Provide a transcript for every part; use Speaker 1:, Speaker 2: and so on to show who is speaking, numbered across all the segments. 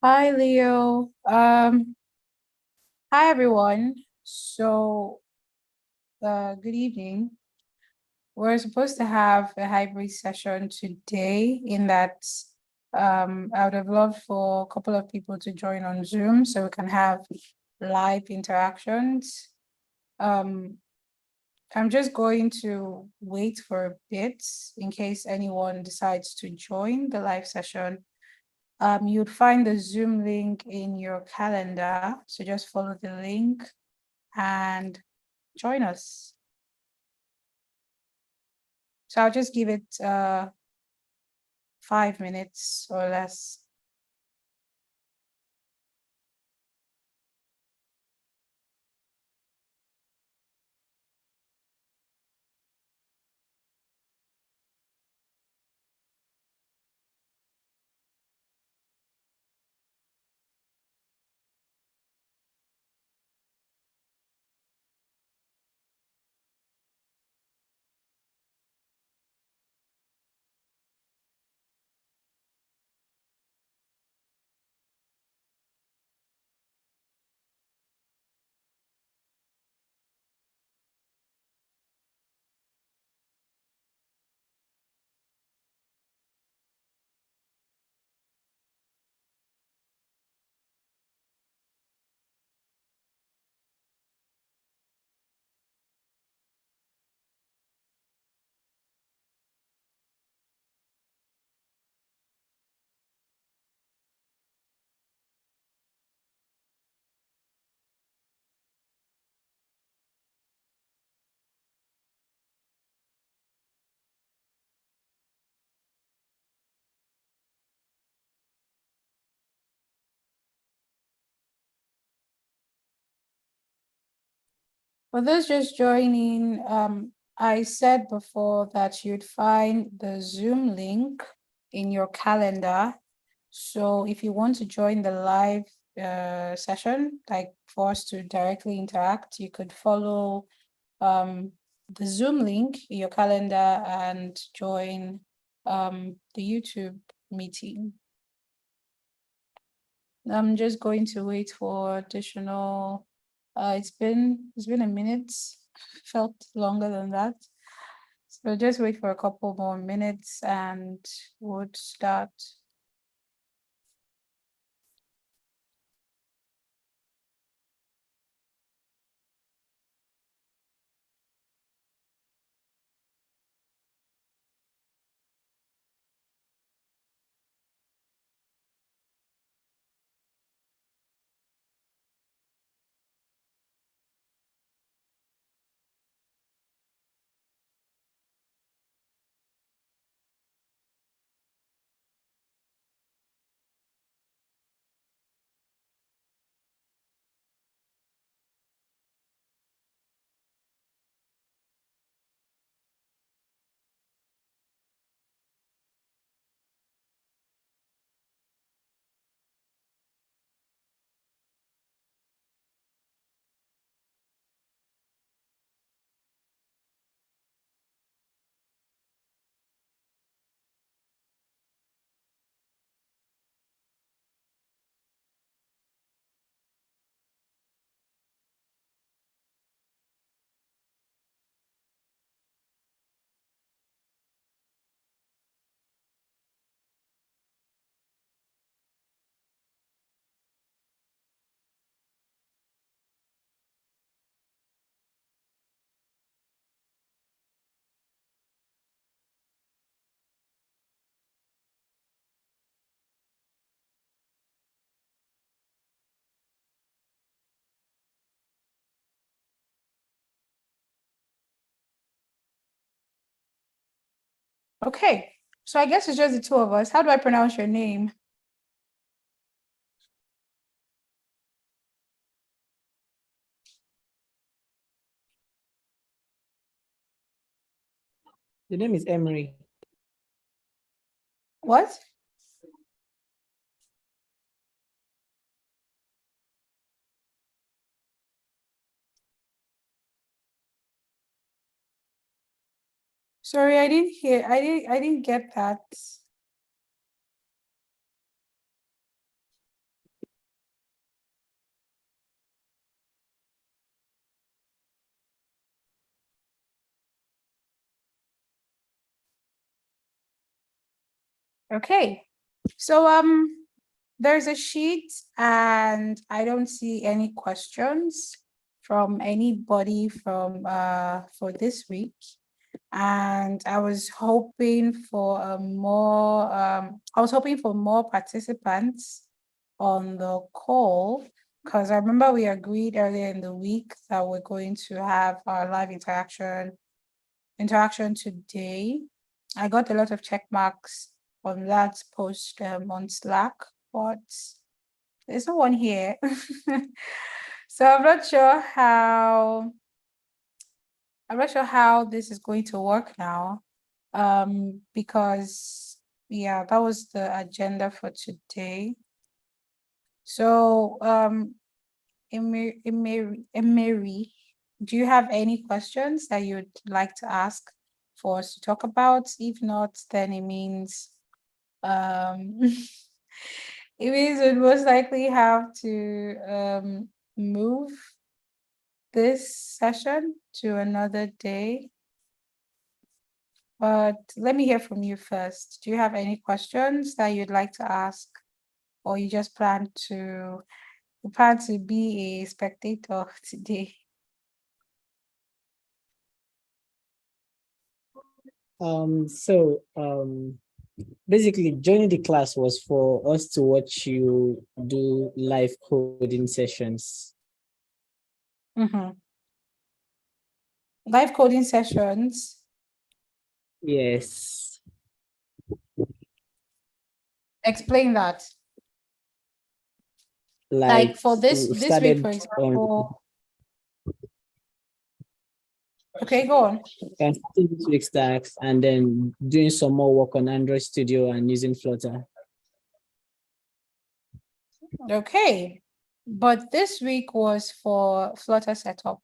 Speaker 1: Hi, Leo. Hi everyone. Good evening. We're supposed to have a hybrid session today. I would have loved for a couple of people to join on Zoom so we can have live interactions. Um, I'm just going to wait for a bit in case anyone decides to join the live session. You'd find the Zoom link in your calendar. So just follow the link and join us. So I'll just give it 5 minutes or less. For those just joining, I said before that you'd find the Zoom link in your calendar. So if you want to join the live session, like for us to directly interact, you could follow the Zoom link in your calendar and join the YouTube meeting. I'm just going to wait for additional. It's been a minute, felt longer than that. So just wait for a couple more minutes and we'll start. Okay, so I guess it's just the two of us. How do I pronounce your name?
Speaker 2: The name is Emery.
Speaker 1: What? Sorry, I didn't hear. I didn't get that. Okay, so there's a sheet and I don't see any questions from anybody from for this week. And I was hoping for more participants on the call, because I remember we agreed earlier in the week that we're going to have our live interaction today. I got a lot of check marks on that post on Slack, but there's no one here. So I'm not sure how this is going to work now. Because yeah, that was the agenda for today. So Emery, do you have any questions that you'd like to ask for us to talk about? If not, then it means it means we'd most likely have to move this session to another day. But let me hear from you first. Do you have any questions that you'd like to ask? Or you just plan to be a spectator today?
Speaker 2: Basically joining the class was for us to watch you do live coding sessions.
Speaker 1: Live coding sessions.
Speaker 2: Yes.
Speaker 1: Explain that.
Speaker 2: Like
Speaker 1: for this
Speaker 2: we
Speaker 1: week, for
Speaker 2: started
Speaker 1: example. Okay, go on.
Speaker 2: starting this week's tasks and then doing some more work on Android Studio and using Flutter.
Speaker 1: Okay, but this week was for Flutter setup.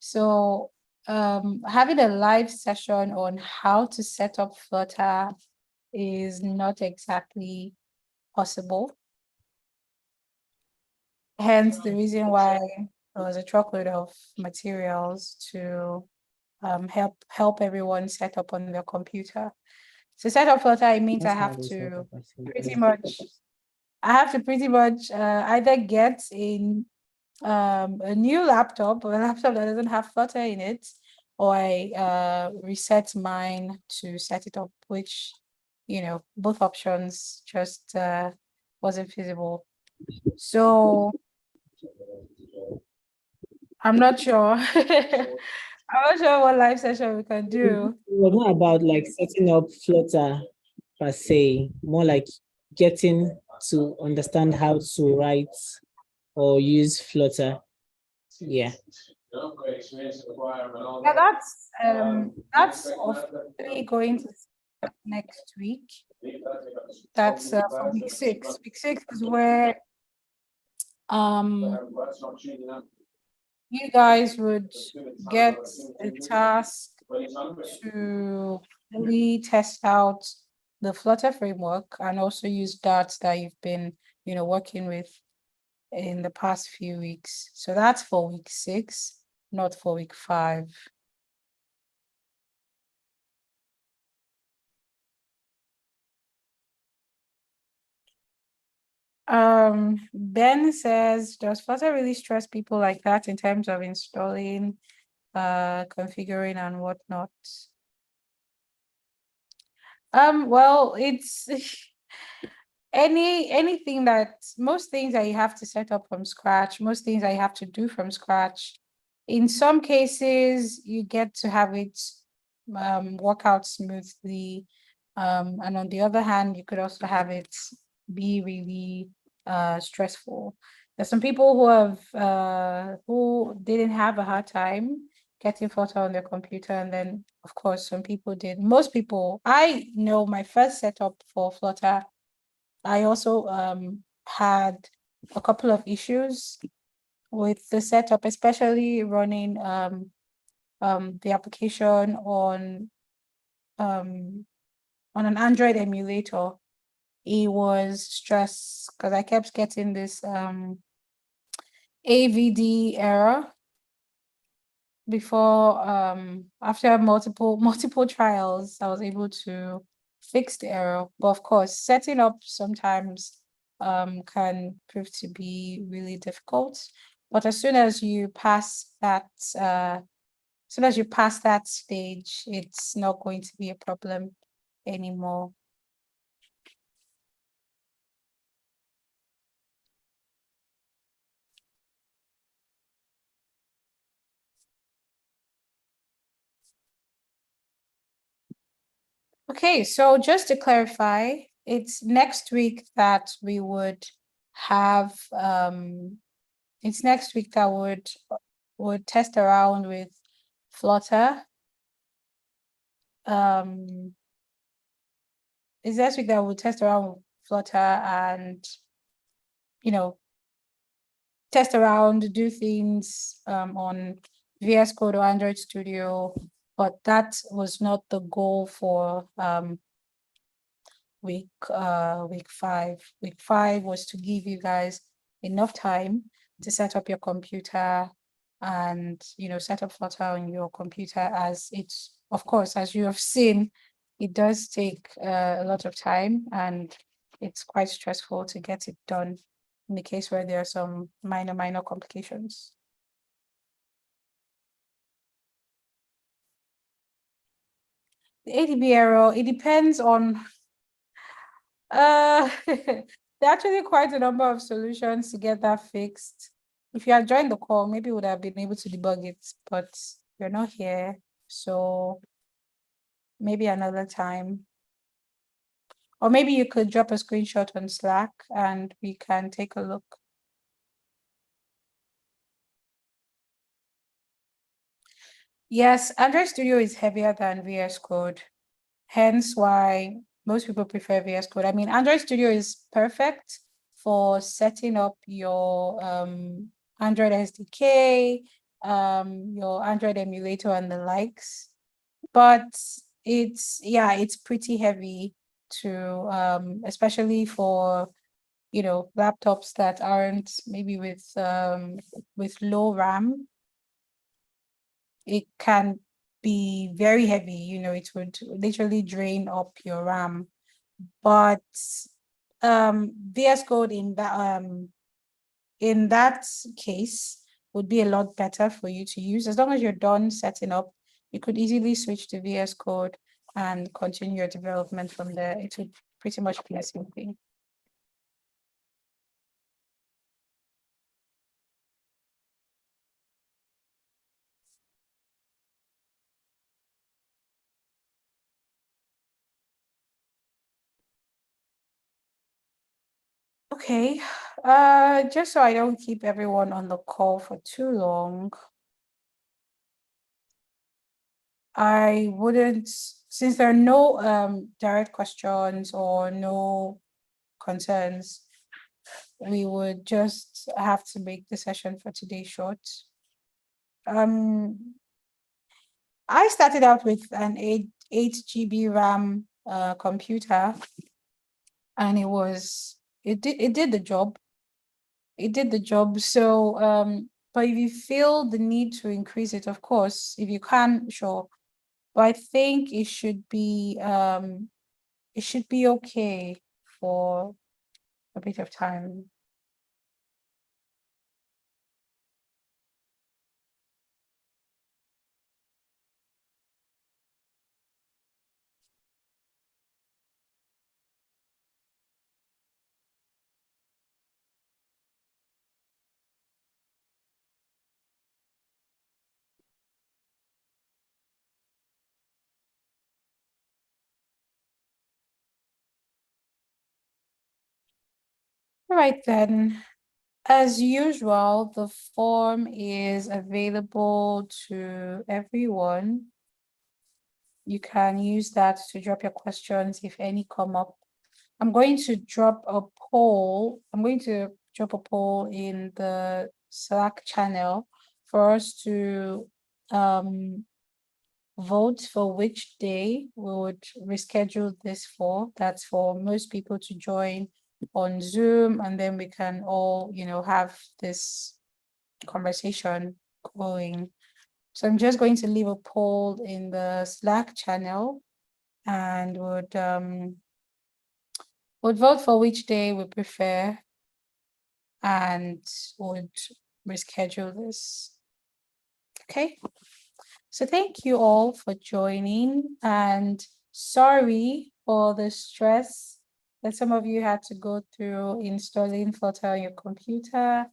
Speaker 1: So having a live session on how to set up Flutter is not exactly possible. Hence the reason why there was a truckload of materials to help everyone set up on their computer. To set up Flutter, it means I have to pretty much either get a new laptop, or a laptop that doesn't have Flutter in it, or I reset mine to set it up, which, both options just wasn't feasible. So I'm not sure. I'm not sure what live session we can do.
Speaker 2: It was not about like setting up Flutter per se, more like getting to understand how to write or use Flutter. Yeah.
Speaker 1: Yeah, that's hopefully going to start next week. That's for week 6. Week 6 is where you guys would get a task to really test out the Flutter framework and also use Dart that you've been, working with in the past few weeks. So that's for week 6, not for week 5. Ben says, does Flutter really stress people like that in terms of installing, configuring and whatnot? Well, it's most things that you have to set up from scratch, most things that you have to do from scratch. In some cases, you get to have it work out smoothly. And on the other hand, you could also have it be really stressful. There's some people who didn't have a hard time getting Flutter on their computer, and then of course some people did. Most people, I know my first setup for Flutter, I also had a couple of issues with the setup, especially running the application on an Android emulator. It was stress because I kept getting this AVD error before after multiple trials I was able to fix the error. But of course, setting up sometimes can prove to be really difficult. But as soon as you pass that stage, it's not going to be a problem anymore. Okay, so just to clarify, it's next week that we would have it's next week that would test around with Flutter. It's next week that we'll test around with Flutter and test around, do things on VS Code or Android Studio, but that was not the goal for week 5. Week 5 was to give you guys enough time to set up your computer and set up Flutter on your computer, as it's, of course, as you have seen, it does take a lot of time and it's quite stressful to get it done in the case where there are some minor complications. The ADB error, it depends on there are actually quite a number of solutions to get that fixed. If you had joined the call, maybe you would have been able to debug it, but you're not here, so maybe another time. Or maybe you could drop a screenshot on Slack and we can take a look. Yes, Android Studio is heavier than VS Code, hence why most people prefer VS Code. I mean, Android Studio is perfect for setting up your Android SDK, your Android emulator and the likes, but it's pretty heavy to especially for laptops that aren't maybe with low RAM. It can be very heavy, it would literally drain up your RAM. But VS Code in that case would be a lot better for you to use. As long as you're done setting up, you could easily switch to VS Code and continue your development from there. It would pretty much be the same thing. Okay, just so I don't keep everyone on the call for too long, I wouldn't, since there are no direct questions or no concerns, we would just have to make the session for today short. I started out with an 8 GB RAM computer, and it did the job. It did the job. So but if you feel the need to increase it, of course, if you can, sure. But I think it should be okay for a bit of time. All right, then. As usual, the form is available to everyone. You can use that to drop your questions if any come up. I'm going to drop a poll. I'm going to drop a poll in the Slack channel for us to vote for which day we would reschedule this for. That's for most people to join on Zoom, and then we can all, have this conversation going. So I'm just going to leave a poll in the Slack channel and would vote for which day we prefer and would reschedule this. Okay. So thank you all for joining, and sorry for the stress that some of you had to go through installing Flutter on your computer.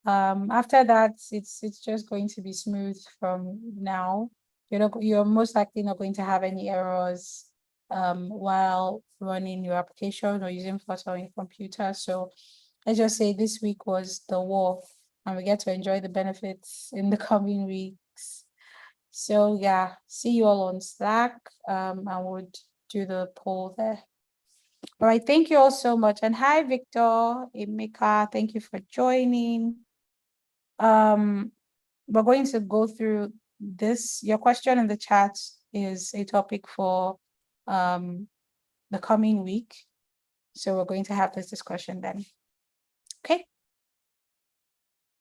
Speaker 1: After that, it's just going to be smooth from now. You're most likely not going to have any errors while running your application or using Flutter on your computer. So let's just say this week was the war, and we get to enjoy the benefits in the coming weeks. So yeah, see you all on Slack. I would do the poll there. All right, thank you all so much. And hi, Victor, Emeka, thank you for joining. We're going to go through this. Your question in the chat is a topic for the coming week. So we're going to have this discussion then. Okay.